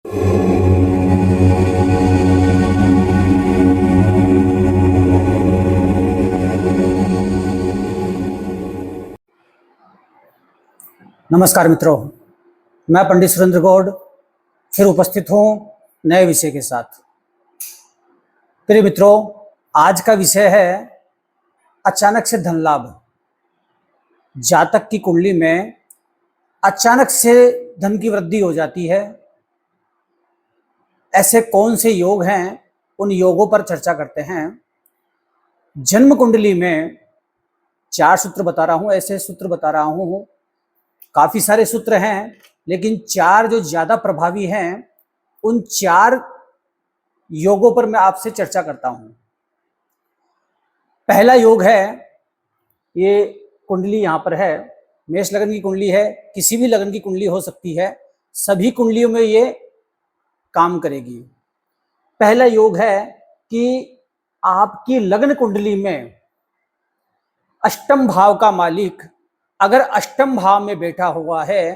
नमस्कार मित्रों, मैं पंडित सुरेंद्र गौड़ फिर उपस्थित हूँ नए विषय के साथ। प्रिय मित्रों, आज का विषय है अचानक से धन लाभ। जातक की कुंडली में अचानक से धन की वृद्धि हो जाती है। ऐसे कौन से योग हैं, उन योगों पर चर्चा करते हैं। जन्म कुंडली में 4 सूत्र बता रहा हूँ, ऐसे सूत्र बता रहा हूँ। काफी सारे सूत्र हैं, लेकिन 4 जो ज्यादा प्रभावी हैं, उन 4 योगों पर मैं आपसे चर्चा करता हूं। पहला योग है, ये कुंडली यहां पर है, मेष लगन की कुंडली है, किसी भी लगन की कुंडली हो सकती है, सभी कुंडलियों में ये काम करेगी। पहला योग है कि आपकी लगन कुंडली में अष्टम भाव का मालिक अगर अष्टम भाव में बैठा हुआ है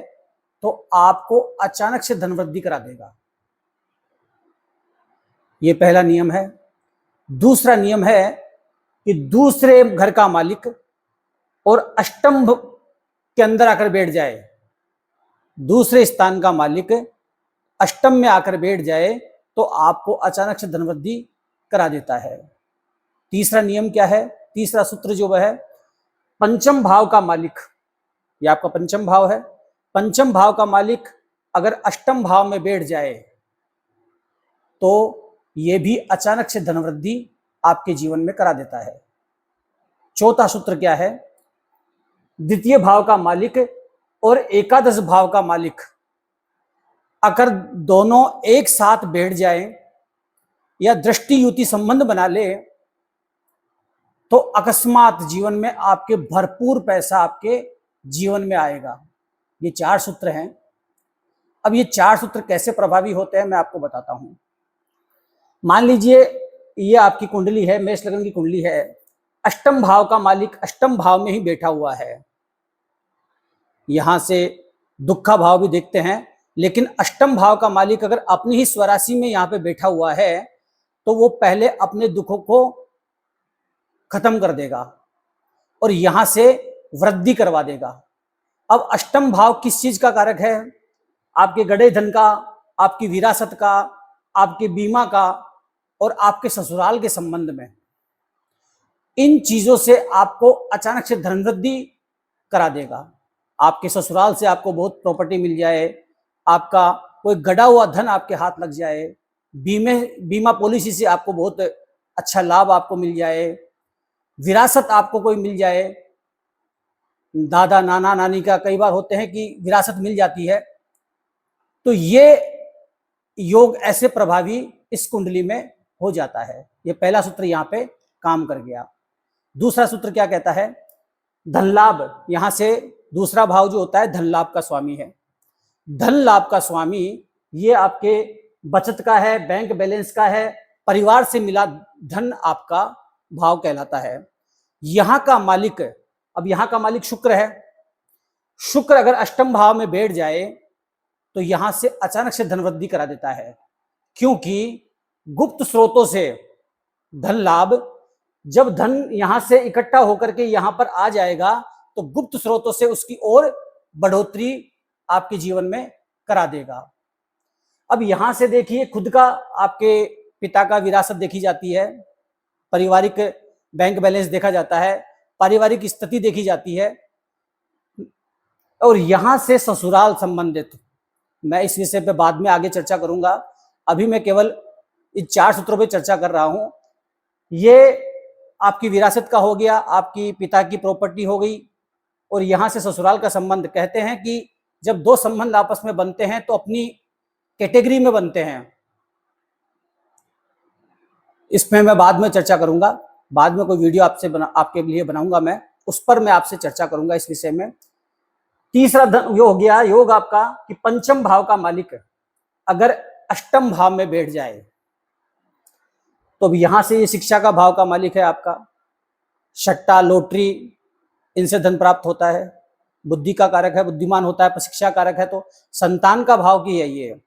तो आपको अचानक से धन वृद्धि करा देगा। यह पहला नियम है। दूसरा नियम है कि दूसरे घर का मालिक और अष्टम के अंदर आकर बैठ जाए, दूसरे स्थान का मालिक अष्टम में आकर बैठ जाए तो आपको अचानक से धन वृद्धि करा देता है। तीसरा नियम क्या है? तीसरा सूत्र जो वह है, पंचम भाव का मालिक, यह आपका पंचम भाव है, पंचम भाव का मालिक अगर अष्टम भाव में बैठ जाए तो यह भी अचानक से धन वृद्धि आपके जीवन में करा देता है। चौथा सूत्र क्या है? द्वितीय भाव का मालिक और एकादश भाव का मालिक अगर दोनों एक साथ बैठ जाए या दृष्टि युति संबंध बना ले तो अकस्मात जीवन में आपके भरपूर पैसा आपके जीवन में आएगा। ये 4 सूत्र हैं। अब ये 4 सूत्र कैसे प्रभावी होते हैं मैं आपको बताता हूं। मान लीजिए ये आपकी कुंडली है, मेष लगन की कुंडली है, अष्टम भाव का मालिक अष्टम भाव में ही बैठा हुआ है। यहां से दुखा भाव भी देखते हैं, लेकिन अष्टम भाव का मालिक अगर अपनी ही स्वराशि में यहां पे बैठा हुआ है तो वो पहले अपने दुखों को खत्म कर देगा और यहां से वृद्धि करवा देगा। अब अष्टम भाव किस चीज का कारक है? आपके गड़े धन का, आपकी विरासत का, आपके बीमा का और आपके ससुराल के संबंध में। इन चीजों से आपको अचानक से धन वृद्धि करा देगा। आपके ससुराल से आपको बहुत प्रॉपर्टी मिल जाए, आपका कोई गड़ा हुआ धन आपके हाथ लग जाए, बीमा पॉलिसी से आपको बहुत अच्छा लाभ आपको मिल जाए, विरासत आपको कोई मिल जाए, दादा नाना नानी का कई बार होते हैं कि विरासत मिल जाती है। तो ये योग ऐसे प्रभावी इस कुंडली में हो जाता है। ये पहला सूत्र यहाँ पे काम कर गया। दूसरा सूत्र क्या कहता है? धन लाभ। यहां से दूसरा भाव जो होता है धन लाभ का स्वामी है। धन लाभ का स्वामी ये आपके बचत का है, बैंक बैलेंस का है, परिवार से मिला धन आपका भाव कहलाता है। यहां का मालिक, अब यहां का मालिक शुक्र है। शुक्र अगर अष्टम भाव में बैठ जाए तो यहां से अचानक से धन वृद्धि करा देता है, क्योंकि गुप्त स्रोतों से धन लाभ, जब धन यहां से इकट्ठा होकर के यहां पर आ जाएगा तो गुप्त स्रोतों से उसकी और बढ़ोतरी आपके जीवन में करा देगा। अब यहां से देखिए, खुद का आपके पिता का विरासत देखी जाती है, पारिवारिक बैंक बैलेंस देखा जाता है, पारिवारिक स्थिति देखी जाती है, और यहां से ससुराल संबंधित। मैं इस विषय पे बाद में आगे चर्चा करूंगा, अभी मैं केवल इन 4 सूत्रों पे चर्चा कर रहा हूं। ये आपकी विरासत का हो गया, आपकी पिता की प्रॉपर्टी हो गई, और यहां से ससुराल का संबंध। कहते हैं कि जब 2 संबंध आपस में बनते हैं तो अपनी कैटेगरी में बनते हैं। इसमें मैं बाद में चर्चा करूंगा, बाद में कोई वीडियो आपके लिए बनाऊंगा, मैं उस पर मैं आपसे चर्चा करूंगा इस विषय में। तीसरा योग हो गया योग आपका कि पंचम भाव का मालिक अगर अष्टम भाव में बैठ जाए तो यहां से ये शिक्षा का भाव का मालिक है आपका। सट्टा, लॉटरी, इनसे धन प्राप्त होता है। बुद्धि का कारक है, बुद्धिमान होता है, शिक्षा कारक है, तो संतान का भाव की है ये।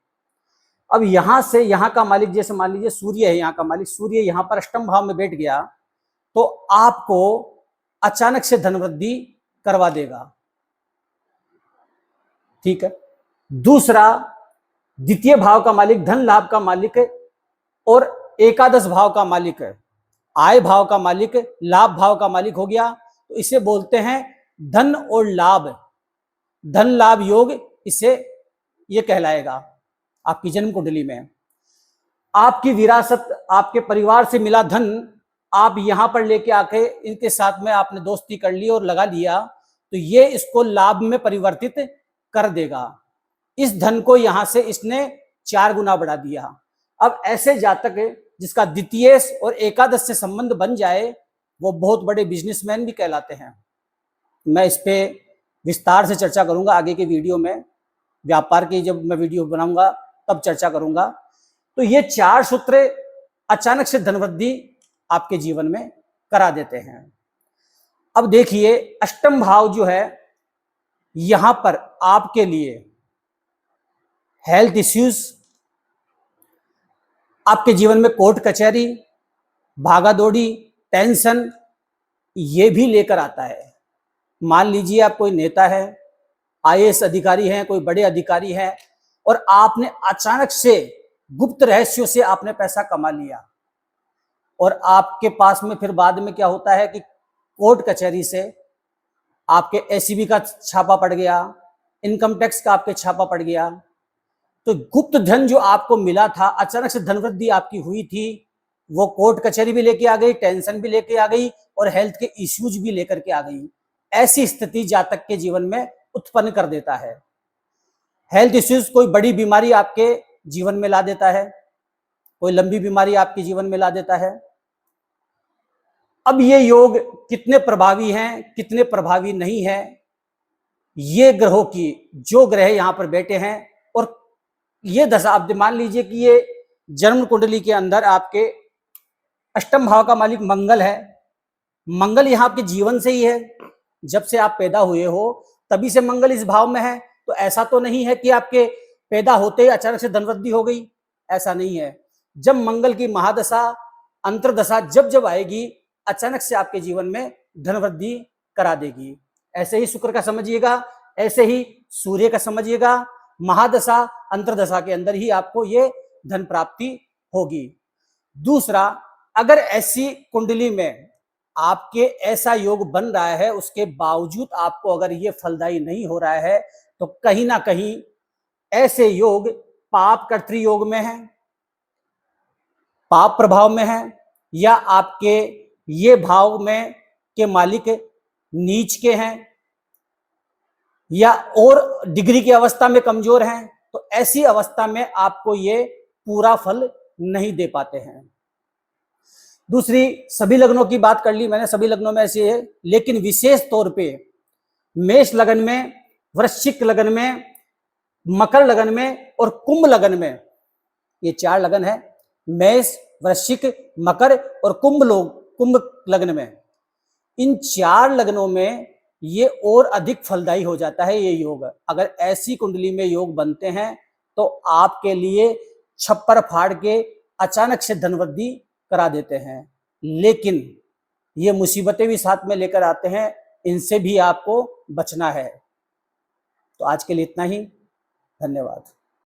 अब यहां से यहां का मालिक, जैसे मान लीजिए सूर्य है यहाँ का मालिक, सूर्य यहां पर अष्टम भाव में बैठ गया तो आपको अचानक से धन वृद्धि करवा देगा। ठीक है। दूसरा, द्वितीय भाव का मालिक, धन लाभ का मालिक और एकादश भाव का मालिक है, आय भाव का मालिक, लाभ भाव का मालिक हो गया, तो इसे बोलते हैं धन और लाभ, धन लाभ योग, इसे ये कहलाएगा। आपकी जन्म कुंडली में आपकी विरासत, आपके परिवार से मिला धन आप यहां पर लेके आके इनके साथ में आपने दोस्ती कर ली और लगा लिया, तो ये इसको लाभ में परिवर्तित कर देगा। इस धन को यहां से इसने 4 गुना बढ़ा दिया। अब ऐसे जातक जिसका द्वितीय और एकादश से संबंध बन जाए वो बहुत बड़े बिजनेसमैन भी कहलाते हैं। मैं इस पे विस्तार से चर्चा करूंगा आगे के वीडियो में, व्यापार की जब मैं वीडियो बनाऊंगा तब चर्चा करूंगा। तो ये 4 सूत्र अचानक से धनवृद्धि आपके जीवन में करा देते हैं। अब देखिए अष्टम भाव जो है, यहां पर आपके लिए हेल्थ इश्यूज, आपके जीवन में कोर्ट कचहरी, भागा दौड़ी, टेंशन, ये भी लेकर आता है। मान लीजिए आप कोई नेता है, आईएएस अधिकारी हैं, कोई बड़े अधिकारी हैं, और आपने अचानक से गुप्त रहस्यों से आपने पैसा कमा लिया और आपके पास में फिर बाद में क्या होता है कि कोर्ट कचहरी से आपके एसीबी का छापा पड़ गया, इनकम टैक्स का आपके छापा पड़ गया, तो गुप्त धन जो आपको मिला था, अचानक से धनवृद्धि आपकी हुई थी, वो कोर्ट कचहरी भी लेके आ गई, टेंशन भी लेके आ गई और हेल्थ के इश्यूज भी लेकर के आ गई। ऐसी स्थिति जातक के जीवन में उत्पन्न कर देता है। हेल्थ इश्यूज, कोई बड़ी बीमारी आपके जीवन में ला देता है, कोई लंबी बीमारी आपके जीवन में ला देता है। अब ये योग कितने प्रभावी हैं, कितने प्रभावी नहीं है, ये ग्रहों की, जो ग्रह यहां पर बैठे हैं और ये दशा, आप मान लीजिए कि ये जन्म कुंडली के अंदर आपके अष्टम भाव का मालिक मंगल है। मंगल यहां आपके जीवन से ही है, जब से आप पैदा हुए हो तभी से मंगल इस भाव में है। तो ऐसा तो नहीं है कि आपके पैदा होते ही अचानक से धनवृद्धि हो गई, ऐसा नहीं है। जब मंगल की महादशा, अंतरदशा जब जब आएगी, अचानक से आपके जीवन में धनवृद्धि करा देगी। ऐसे ही शुक्र का समझिएगा, ऐसे ही सूर्य का समझिएगा, महादशा अंतरदशा के अंदर ही आपको ये धन प्राप्ति होगी। दूसरा, अगर ऐसी कुंडली में आपके ऐसा योग बन रहा है, उसके बावजूद आपको अगर ये फलदायी नहीं हो रहा है, तो कहीं ना कहीं ऐसे योग पाप कर्तृ योग में है, पाप प्रभाव में है, या आपके ये भाव में के मालिक नीच के हैं, या और डिग्री की अवस्था में कमजोर हैं, तो ऐसी अवस्था में आपको ये पूरा फल नहीं दे पाते हैं। दूसरी, सभी लग्नों की बात कर ली मैंने, सभी लग्नों में ऐसे है, लेकिन विशेष तौर पे मेष लगन में, वृश्चिक लगन में, मकर लगन में और कुंभ लगन में, ये 4 लगन है, मेष, वृश्चिक, मकर और कुंभ लगन में, इन 4 लगनों में ये और अधिक फलदायी हो जाता है ये योग। अगर ऐसी कुंडली में योग बनते हैं तो आपके लिए छप्पर फाड़ के अचानक से धनवृद्धि करा देते हैं, लेकिन ये मुसीबतें भी साथ में लेकर आते हैं, इनसे भी आपको बचना है। तो आज के लिए इतना ही, धन्यवाद।